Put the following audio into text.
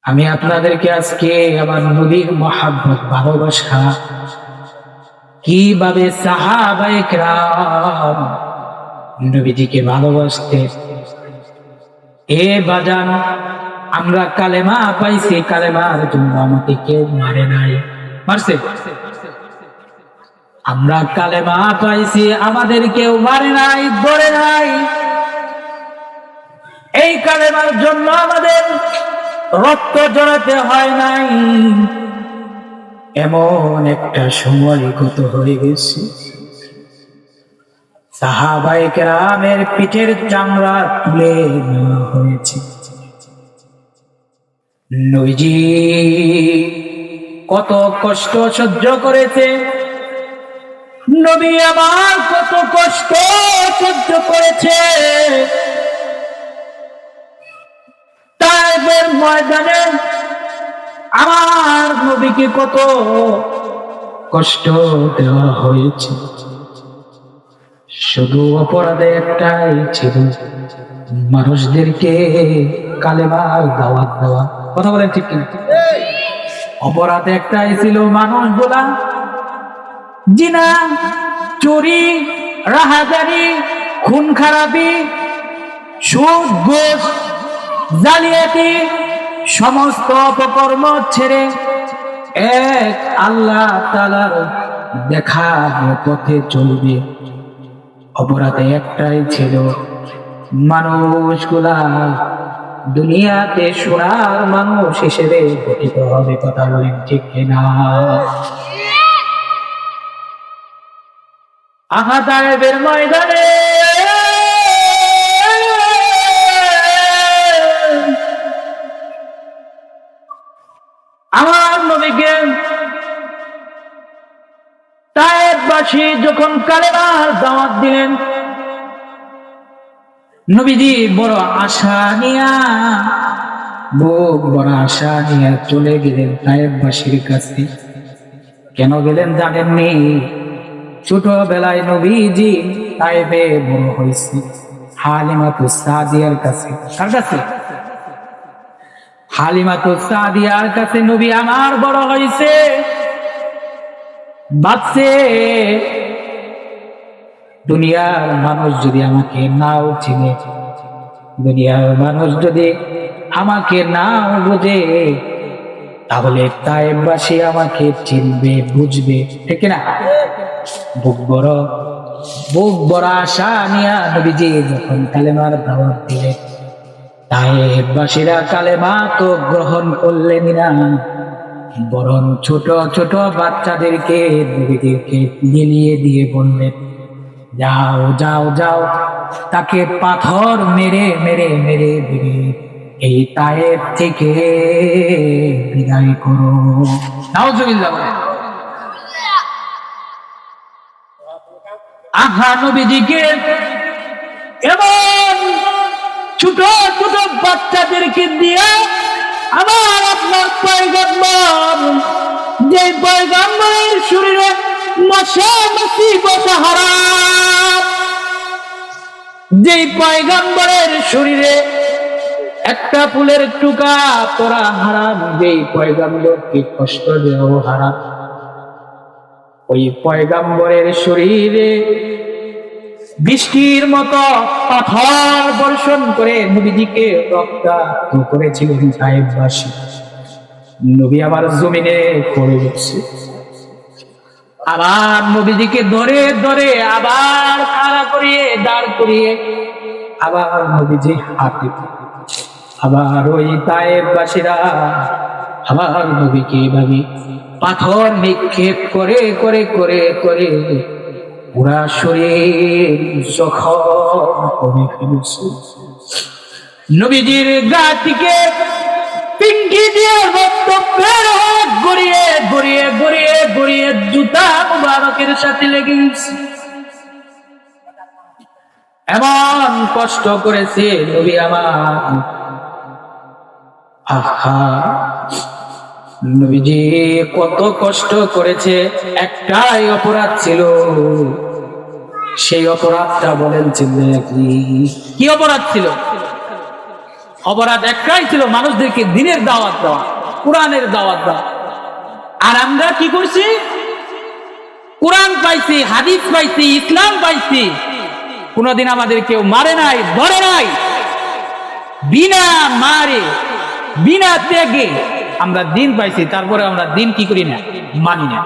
আমি আপনাদেরকে আজকে আমার নবীর মহব্বত ভালোবাসা কিভাবে সাহাবায়ে কেরাম নবীজিকে ভালোবাসতে এ বাজান আমরা কালেমা পাইছি, কালেমার জন্য আমাকে কেউ মারে নাই, মারছে? আমরা কালেমা পাইছি, আমাদের কেউ মারে নাই, ধরে নাই। এই কালেমার জন্য আমাদের রক্ত জড়াতে হয় নাই। এমন একটা সময় গত হয়ে গেছে, সাহাবায়ে কেরামের পিঠের চামড়া তুলে নেওয়া হয়েছে। নবীজি কত কষ্ট সহ্য করেছে, নবী আমার কত কষ্ট সহ্য করেছে। তায়েফের ময়দানে আমার নবীকে কত কষ্ট দেওয়া হয়েছে। শুধু অপরাধে একটাই ছিল, মানুষদেরকে কালেমার দাওয়াত দেওয়া। কথা বলেন ঠিক কিনা? অপরাধ একটাই ছিল, মানুষগুলা জিনা, চুরি, রাহাজানি, খুন খারাপি, সুদ, ঘুষ, জালিয়াতি সমস্ত অপকর্ম ছেড়ে এক আল্লাহ তাআলার দেখার পথে চলবে। অপরাধে একটাই ছিল, মানুষগুলা দুনিয়াতে সোনার মানুষ হিসেবে গঠিত হবে। কথা বলেন ঠিক কিনা? তায়েফের ময়দানে আমার নবীকে তায়েফবাসী যখন কালেমার দাওয়াত দিলেন, নবীজি বড় আশা নিয়া বড় আশা নিয়ে চলে গেলেন তায়েফবাসীর কাছে। কেন গেলেন জানেননি? ছোটবেলায় নবীজি তায়েফে বড় হয়েছে হালিমাতুস সাদিয়ার কাছে। কার কাছে? হালিমাতুস সাদিয়ার কাছে নবী আমার বড় হয়েছে। ভাবছে দুনিয়ার মানুষ যদি আমাকে নাও চিনে, দুনিয়ার মানুষ যদি আমাকে নাও বোঝে, তাহলে তায়েফবাসী আমাকে চিনবে, বুঝবে, ঠিক না? বুক বড় আশা নিয়া নবীজি যখন কালেমার দাওয়াত দিলেন, তায়েফবাসীরা কালেমা তো গ্রহণ করলেন না, বরং ছোট ছোট বাচ্চাদেরকে নবীদেরকে নিয়ে দিয়ে বললেন, যাও যাও যাও, তাকে পাথর মেরে মেরে মেরে মেরে এই তায়েফ থেকে বিদায় করো। নাউজুবিল্লাহ। নবীজিকে এমন ছোট ছোট বাচ্চাদেরকে দিয়ে আমার আপনার পয়গম্বর, যে পয়গম্বরের শরীরে মশা মাছি বসা হারাম, যে পয়গম্বরের শরীরে একটা ফুলের টুকা পরা হারাম, যে পয়গম্বরকে কষ্ট দেওয়া হারাম, ওই পয়গম্বরের শরীরে বৃষ্টির মতো পাথর বর্ষণ করে নবীজিকে রক্তাক্ত করেছিলেন তায়েফবাসী। নবী আবার জমিনে পড়ে গেছে, আবার নবীজিকে ধরে ধরে আবার খাড়া করিয়ে দাঁড় করিয়ে আবার নবীজি হাতে, আবার ওই তায়েফবাসীরা আবার নবীকে এভাবে পাথর নিক্ষেপ করে করে করে করে পুরা শরীর জখম করে ফেলেছে। নবীজির গা থেকে পিঙ্কি দিয়ে রক্ত বের হয়ে গড়িয়ে গড়িয়ে গড়িয়ে গড়িয়ে জুতা মুবারকের সাথে লেগে গেছে। এমন কষ্ট করেছে নবী আমার। নবীজি কত কষ্ট করেছে, একটাই অপরাধ ছিল, সেই অপরাধটা বলেন চিনলে কি অপরাধ ছিল? অপরাধ একটাই ছিল, মানুষদেরকে দিনের দাওয়াত দেওয়া, কোরআনের দাওয়াত দেওয়া। আর আমরা কি করছি? কোরআন পাইছি, হাদিস পাইছি, ইসলাম পাইছি, কোনদিন আমাদের কেউ মারে নাই, ধরে নাই। বিনা মারে, বিনা ত্যাগে আমরা দিন পাইছি, তারপরে আমরা দিন কি করি না, মানি না।